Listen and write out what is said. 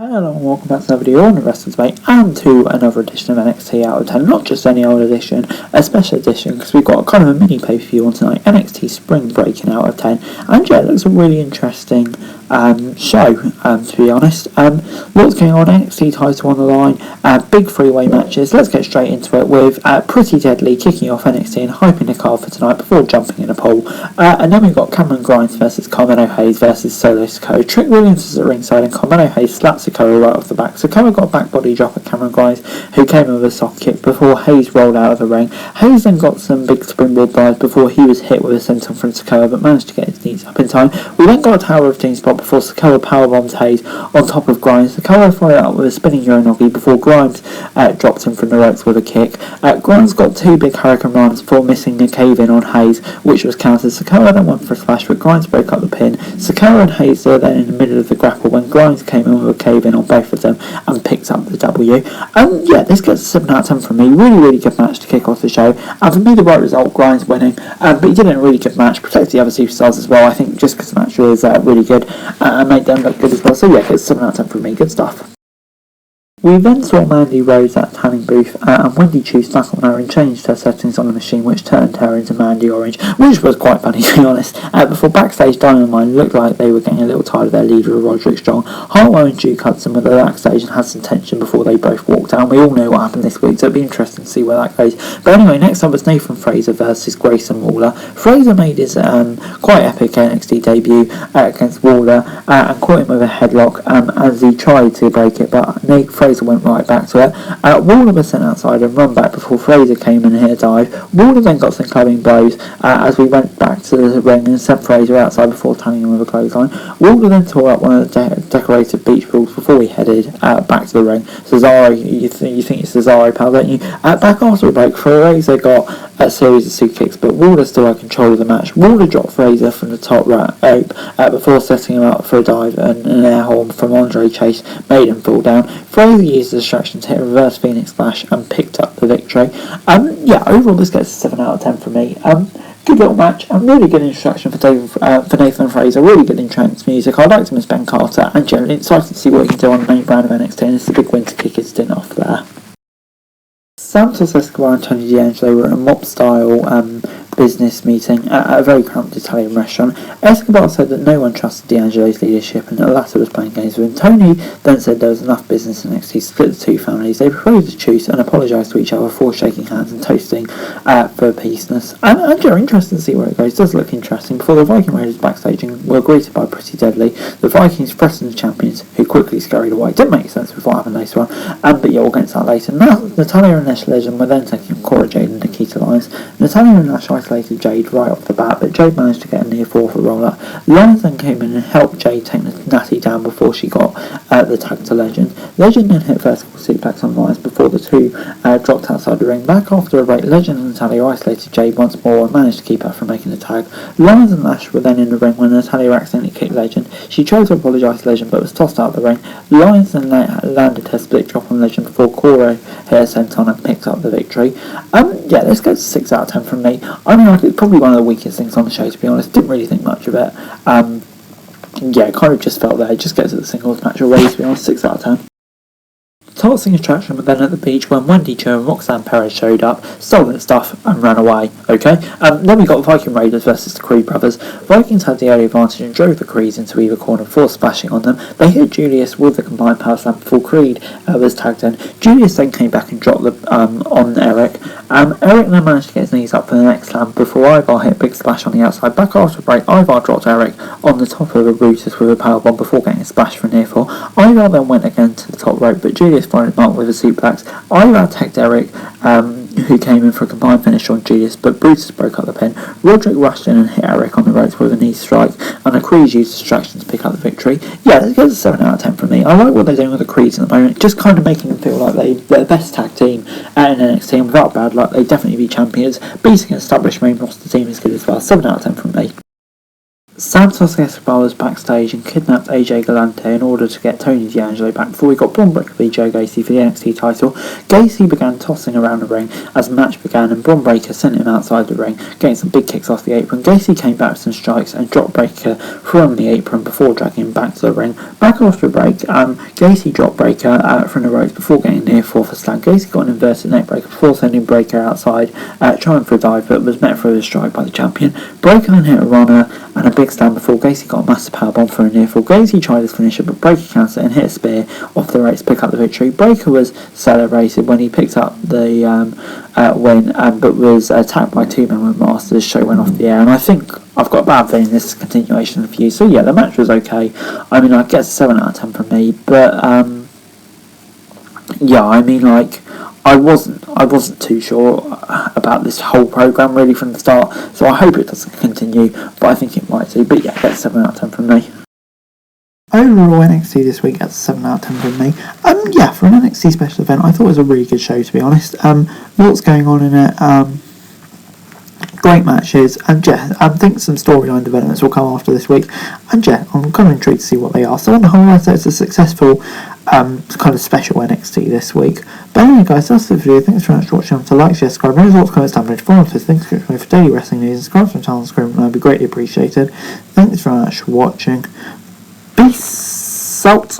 Hello and welcome back to another video on the Wrestling Debate and to another edition of NXT out of 10. Not just any old edition, a special edition because we've got kind of a mini pay-per-view on tonight, NXT Spring Breakin out of 10. And yeah, it looks a really interesting show, to be honest. Lots going on, NXT title on the line, big three-way matches. Let's get straight into it with Pretty Deadly kicking off NXT and hyping the card for tonight before jumping in a pool. And then we've got Cameron Grimes versus Carmelo Hayes versus Solo Sikoa. Trick Williams is at ringside and Carmelo Hayes slaps Sikoa right off the back. Sikoa got a back body drop at Cameron Grimes, who came in with a soft kick before Hayes rolled out of the ring. Hayes then got some big springboard dives before he was hit with a senton from Sikoa, but managed to get his knees up in time. We then got a Tower of Team spot before Sikoa powerbombs Hayes on top of Grimes. Sikoa followed up with a spinning Uranagi before Grimes dropped him from the ropes with a kick. Grimes got two big Hurricane Rams before missing a cave-in on Hayes, which was countered. Sikoa then went for a splash, but Grimes broke up the pin. Sikoa and Hayes were then in the middle of the grapple when Grimes came in with a cave-in on both of them and picked up the W. Yeah, this gets a 7 out of 10 from me. Really good match to kick off the show. And for me, the right result, Grimes winning. But he did a really good match, protected the other superstars as well, I think, just because the match was really good and made them look good as well. So yeah, it's 7 out of 10 from me. Good stuff. We then saw Mandy Rose at the tanning booth and Wendy Chu stuck on her and changed her settings on the machine, which turned her into Mandy Orange, which was quite funny to be honest. Before backstage, Dynamite looked like they were getting a little tired of their leader, Roderick Strong. Harlow and Duke Hudson were backstage and had some tension before they both walked out. We all know what happened this week, so it'll be interesting to see where that goes. But anyway, next up was Nathan Fraser versus Grayson Waller. Fraser made his quite epic NXT debut against Waller and caught him with a headlock as he tried to break it, but Fraser went right back to it. Waller was sent outside and run back before Fraser came in and hit a dive. Waller then got some clubbing blows as we went back to the ring and sent Fraser outside before tanning him with a clothesline. Waller then tore up one of the decorated beach balls before he headed back to the ring. Cesaro, you think it's Cesaro, pal, don't you? Back after the break, Fraser got a series of super kicks, but Waller still had control of the match. Waller dropped Fraser from the top rope before setting him up for a dive, and an air horn from Andre Chase made him fall down. Fraser used the distraction to hit a reverse Phoenix Splash and picked up the victory. Yeah, overall this gets a 7 out of 10 from me. Good little match, and really good introduction for Nathan Fraser, really good entrance music. I liked him as Ben Carter, and generally excited to see what he can do on the main brand of NXT, and it's a big win to kick his stint off there. Santos Escobar and Tony D'Angelo were at a mob-style business meeting at a very cramped Italian restaurant. Escobar said that no one trusted D'Angelo's leadership and that the latter was playing games with him. Tony then said there was enough business in NXT to split the two families. They proposed a truce and apologised to each other for shaking hands and toasting for peaceness. And you're interested to see where it goes. It does look interesting. Before the Viking Raiders backstage and were greeted by Pretty Deadly, the Vikings pressed the champions, who quickly scurried away. Didn't make sense with what happened later on, but yeah, we'll get into that later. Now, Natalya and Nash Legend were then taking on Cora Jade and Nikita Lyons. Natalya and Nash isolated Jade right off the bat, but Jade managed to get a near fall for roll-up. Lyons then came in and helped Jade take Natty down before she got the tag to Legend. Legend then hit vertical suplex on Lyons before the two dropped outside the ring. Back after a break, Legend and Natalya isolated Jade once more and managed to keep her from making the tag. Lyons and Nash were then in the ring when Natalya accidentally kicked Legend. She tried to apologise to Legend but was tossed out of the ring. Lyons then landed her split drop on Legend before Cora hit a senton and picked up the victory. Yeah, this goes to 6 out of 10 from me. I mean, like, it's probably one of the weakest things on the show, to be honest. Didn't really think much of it. Yeah, it kind of just felt there. It just gets at the singles match already, to be honest. 6 out of 10. Tossing attraction were then at the beach when Wendy Chu and Roxanne Perez showed up, stole their stuff and ran away. Okay, then we got Viking Raiders versus the Creed brothers. Vikings had the early advantage and drove the Creeds into either corner before splashing on them. They hit Julius with the combined power slam before Creed was tagged in. Julius then came back and dropped on Eric. Eric then managed to get his knees up for the next slam before Ivar hit a big splash on the outside. Back after a break, Ivar dropped Eric on the top of the Brutus with a powerbomb before getting a splash for a near fall. Ivar then went again to the top rope, but Julius followed him up with a suplex. Ivar attacked Eric, who came in for a combined finish on Julius, but Brutus broke up the pin. Roderick rushed in and hit Eric on the ropes with a knee strike, and the Creeds used distraction to pick up the victory. Yeah, this goes a 7 out of 10 from me. I like what they're doing with the Creeds at the moment, just kind of making them feel like they're the best tag team in NXT, and without bad luck, they definitely be champions. Beating an established main roster team is good as well. 7 out of 10 from me. Santos Escobar was backstage and kidnapped AJ Galante in order to get Tony D'Angelo back before we got Bronbreaker v Joe Gacy for the NXT title. Gacy began tossing around the ring as the match began, and Bronbreaker sent him outside the ring, getting some big kicks off the apron. Gacy came back with some strikes and dropped Breaker from the apron before dragging him back to the ring. Back after a break, Gacy dropped Breaker from the ropes before getting near for a slam. Gacy got an inverted neck breaker before sending Breaker outside, trying for a dive, but was met for a strike by the champion. Breaker then hit a runner and a big stand before Gacy got a massive powerbomb for a near fall. Gacy tried his finisher, but Breaker countered and hit a spear off the ropes to pick up the victory. Breaker was celebrated when he picked up the win, but was attacked by two men with masks. The show went off the air, and I think I've got a bad feeling this is a continuation of the feud. So yeah, the match was okay. I mean, I guess a 7 out of 10 from me, but yeah, I mean, like, I wasn't too sure about this whole program really from the start, so I hope it doesn't continue, but I think it might do. But yeah, that's 7 out of 10 from me. Overall, NXT this week gets 7 out of 10 from me. Yeah, for an NXT special event, I thought it was a really good show, to be honest. Lots going on in it. Great matches, and yeah, I think some storyline developments will come after this week, and yeah, I'm kind of intrigued to see what they are. So on the whole, I'd say it's a successful kind of special NXT this week. But anyway guys, that's the video. Thanks very much for watching. To like, share, subscribe, and lots of comments down below to follow us. Thanks for daily wrestling news, and subscribe to the channel on screen, and that'd be greatly appreciated. Thanks very much for watching. Peace out.